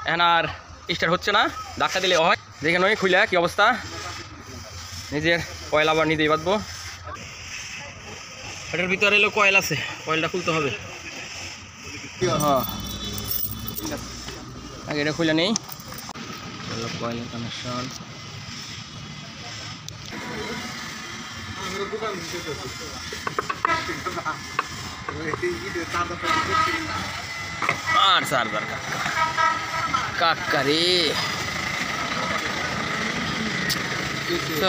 এখন আর স্টার্ট হচ্ছে না, ধাক্কা দিলে হয়। দেখে নয় খুলে কি অবস্থা, নিজের কয়েল আবার নিজেই বাঁধবো। এটার ভিতরে এলো কয়েল আছে, কয়েলটা খুলতে হবে। হ্যাঁ আগে এটা খুলে নেই, কয়েলের কানেকশন। আর চার্জার কাকা রে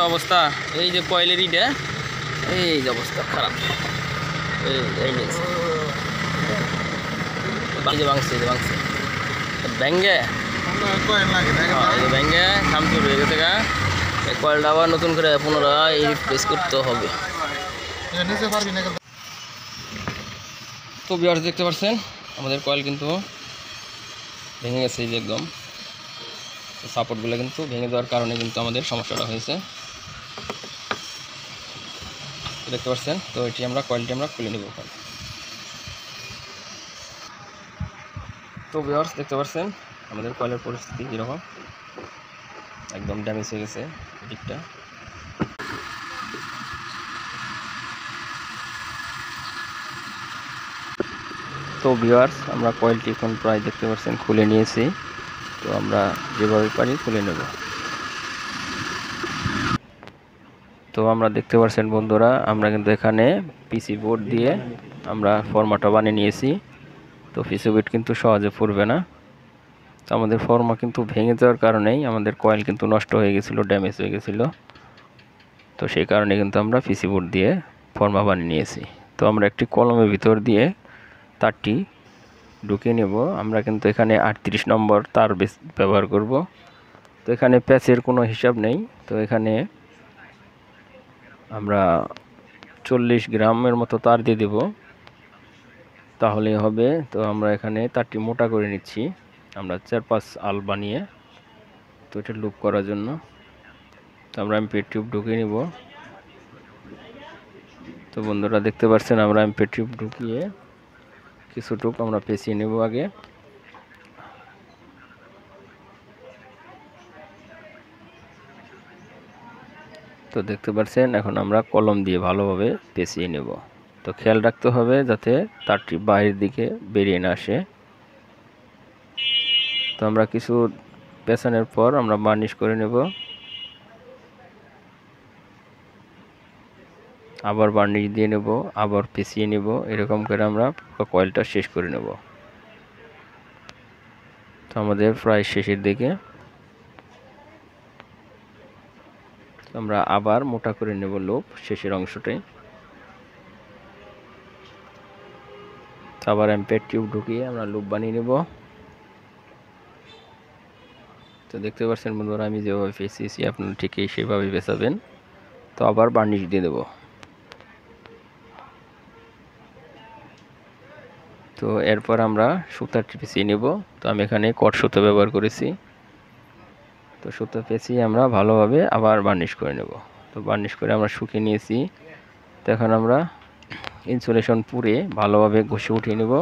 অবস্থা, এই যে কয়েলের ইটা, এই যে অবস্থা খারাপ, এই ভাঙছে ব্যাঙ্গে ব্যাঙ্গে খামচুর হয়ে গেছে গা। এই কয়েলটা আবার নতুন করে পুনরায় রিপ্লেস করতে হবে। তো ভিউয়ার্স দেখতে পাচ্ছেন আমাদের কয়েল কিন্তু ভেঙে গেছে, এই যে একদম সাপোর্টগুলো কিন্তু ভেঙে দেওয়ার কারণে কিন্তু আমাদের সমস্যাটা হয়েছে, দেখতে পাচ্ছেন। তো এটি আমরা কয়েলটি আমরা খুলে নেব। তো ভিউয়ার্স দেখতে পাচ্ছেন আমাদের কয়েলের পরিস্থিতি কীরকম, একদম ড্যামেজ হয়ে গেছে দিকটা। তো ভিউয়ার্স আমরা কয়েলটি এখন প্রায় দেখতে পাচ্ছেন খুলে নিয়েছি। তো আমরা যেভাবে পারি খুলে নেব। তো আমরা দেখতে পাচ্ছেন বন্ধুরা, আমরা কিন্তু এখানে পিসি বোর্ড দিয়ে আমরা ফর্মাটা বানিয়ে নিয়েছি। তো পিসি বোর্ড কিন্তু সহজে পুড়বে না। তো আমাদের ফর্মা কিন্তু ভেঙে যাওয়ার কারণেই আমাদের কয়েল কিন্তু নষ্ট হয়ে গেছিলো, ড্যামেজ হয়ে গেছিলো। তো সেই কারণে কিন্তু আমরা পিসি বোর্ড দিয়ে ফর্মা বানিয়ে নিয়েছি। তো আমরা একটি কলমের ভিতর দিয়ে তারটি ঢুকিয়ে নেব। আমরা কিন্তু এখানে 38 নম্বর তার ব্যবহার করব। তো এখানে প্যাচের কোনো হিসাব নেই। তো এখানে আমরা 40 গ্রামের মতো তার দিয়ে দেব, তাহলেই হবে। তো আমরা এখানে তারটি মোটা করে নিচ্ছি, আমরা 4-5 আল বানিয়ে। তো এটা লুপ করার জন্য তো আমরা এমপিআর টিউব ঢুকিয়ে নিব। তো বন্ধুরা দেখতে পাচ্ছেন আমরা এমপিআর টিউব ঢুকিয়ে কিছুটুকু আমরা পেঁচিয়ে নেব আগে। তো দেখতে পাচ্ছেন এখন আমরা কলম দিয়ে ভালোভাবে পেঁচিয়ে নেব। তো খেয়াল রাখতে হবে যাতে তারটি বাইরের দিকে বেরিয়ে না আসে। তো আমরা কিছু পেঁচানোর পর আমরা বার্নিশ করে নেব, আবার বার্নিশ দিয়ে নেব, আবার পেঁচিয়ে নেব। এরকম করে আমরা কয়েলটা শেষ করে নেব। তো আমাদের প্রায় শেষের দিকে আমরা আবার মোটা করে নেব লুপ শেষের অংশটাই। আবার এমপিআর টিউব ঢুকিয়ে আমরা লুপ বানিয়ে নেব। তো দেখতে পাচ্ছেন বন্ধুরা আমি যেভাবে পেঁচিয়েছি আপনারা ঠিকই সেভাবেই পেঁচাবেন। তো আবার বার্নিশ দিয়ে দেব। তো এরপর আমরা সুতাটি পেঁচিয়ে নেব। তো আমি এখানে কট সুতা ব্যবহার করেছি। তো সুতা পেঁচিয়ে আমরা ভালোভাবে আবার বার্নিশ করে নেব। তো বার্নিশ করে আমরা শুকিয়ে নিয়েছি। তো এখন আমরা ইনসুলেশন পুরে ভালোভাবে ঘষে উঠিয়ে নেব।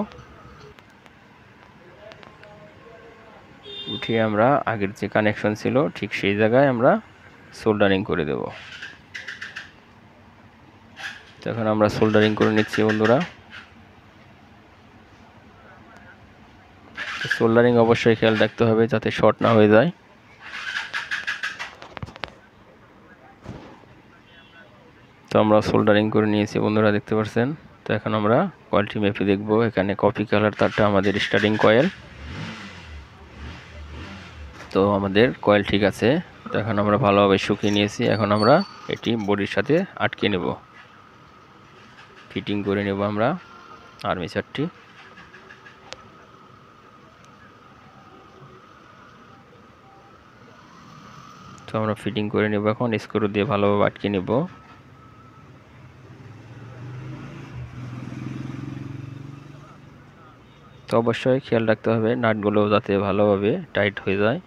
উঠিয়ে আমরা আগের যে কানেকশন ছিল ঠিক সেই জায়গায় আমরা সোল্ডারিং করে দেব। তো এখন আমরা সোল্ডারিং করে নিচ্ছি বন্ধুরা। সোল্ডারিং অবশ্যই খেয়াল রাখতে হবে যাতে শর্ট না হয়ে যায়। তো আমরা সোল্ডারিং করে নিয়েছি বন্ধুরা দেখতে পাচ্ছেন। তো এখন আমরা কয়েলটি মেপে দেখব। এখানে কফি কালার তারটা আমাদের স্টার্টিং কয়েল। তো আমাদের কয়েল ঠিক আছে। তো এখন আমরা ভালোভাবে শুকিয়ে নিয়েছি। এখন আমরা এটি বডির সাথে আটকে নেব, ফিটিং করে নেব আমরা আর্মেচারটি। তো আমরা ফিটিং করে নেব, এখন স্ক্রু দিয়ে ভালোভাবে আটকে নেব। তো অবশ্যই খেয়াল রাখতে হবে নাটগুলো যাতে ভালোভাবে টাইট হয়ে যায়।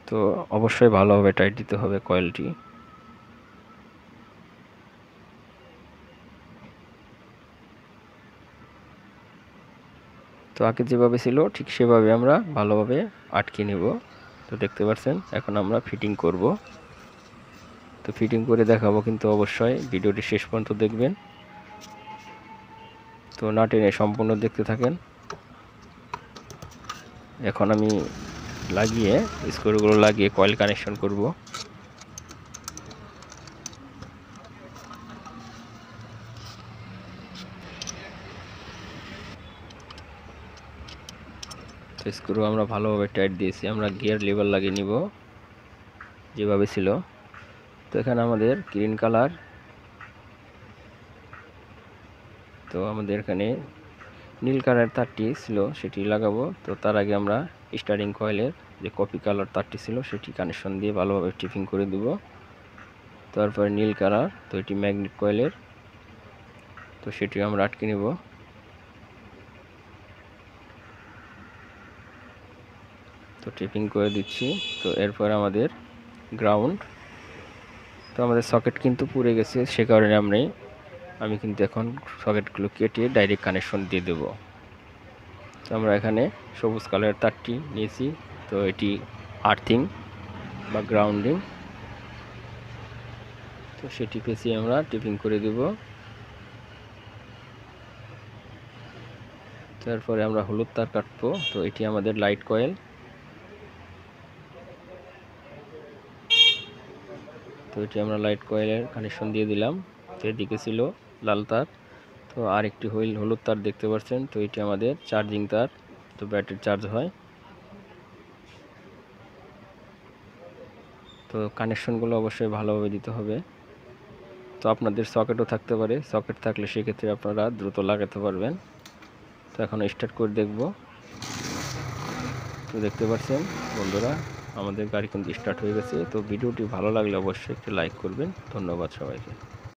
তো অবশ্যই ভালোভাবে টাইট দিতে হবে কয়েলটি। তো আগে যেভাবে ছিল ঠিক সেভাবে আমরা ভালোভাবে আটকে নেব। তো দেখতে পাচ্ছেন এখন আমরা ফিটিং করব। তো ফিটিং করে দেখাবো, কিন্তু অবশ্যই ভিডিওটি শেষ পর্যন্ত দেখবেন। তো না টেনে সম্পূর্ণ দেখতে থাকেন। এখন আমি লাগিয়ে স্ক্রুগুলো লাগিয়ে কয়েল কানেকশন করব। তো স্ক্রু আমরা ভালোভাবে টাইট দিয়েছি। আমরা গিয়ার লিভার লাগিয়ে নিব যেভাবে ছিল। তো এখানে আমাদের গ্রিন কালার, তো আমাদের এখানে নীল কালারের তারটি ছিল সেটি লাগাবো। তো তার আগে আমরা স্টার্টিং কয়েলের যে কপি কালার তারটি ছিল সেটি কানেকশন দিয়ে ভালোভাবে টিপিং করে দেব। তারপরে নীল কালার, তো এটি ম্যাগনেট কয়েলের, তো সেটি আমরা আটকে নেব। তো টিপিং করে দিচ্ছি। তো এরপর আমাদের গ্রাউন্ড, তো আমাদের সকেট কিন্তু পুড়ে গেছে, সে কারণে আমি কিন্তু এখন সকেটগুলো কেটে ডাইরেক্ট কানেকশন দিয়ে দেব। তো আমরা এখানে সবুজ কালারের তারটি নিয়েছি, তো এটি আর্থিং বা গ্রাউন্ডিং, তো সেটি পেঁচিয়ে আমরা টিপিং করে দেব। তারপরে আমরা হলুদ তার কাটবো। তো এটি আমাদের লাইট কয়েল, তো এটি আমরা লাইট কয়েলের কানেকশন দিয়ে দিলাম। তো এদিকে ছিল লাল তার, তো আর একটি হলুদ তার দেখতে পাচ্ছেন। তো এটি আমাদের চার্জিং তার, তো ব্যাটারি চার্জ হয়। তো কানেকশনগুলো অবশ্যই ভালোভাবে দিতে হবে। তো আপনাদের সকেটও থাকতে পারে, সকেট থাকলে সেক্ষেত্রে আপনারা দ্রুত লাগাতে পারবেন। তো এখন স্টার্ট করে দেখব। তো দেখতে পাচ্ছেন বন্ধুরা আমাদের গাড়ি কিন্তু স্টার্ট হয়ে গেছে। তো ভিডিওটি ভালো লাগলে অবশ্যই একটি লাইক করবেন। ধন্যবাদ সবাইকে।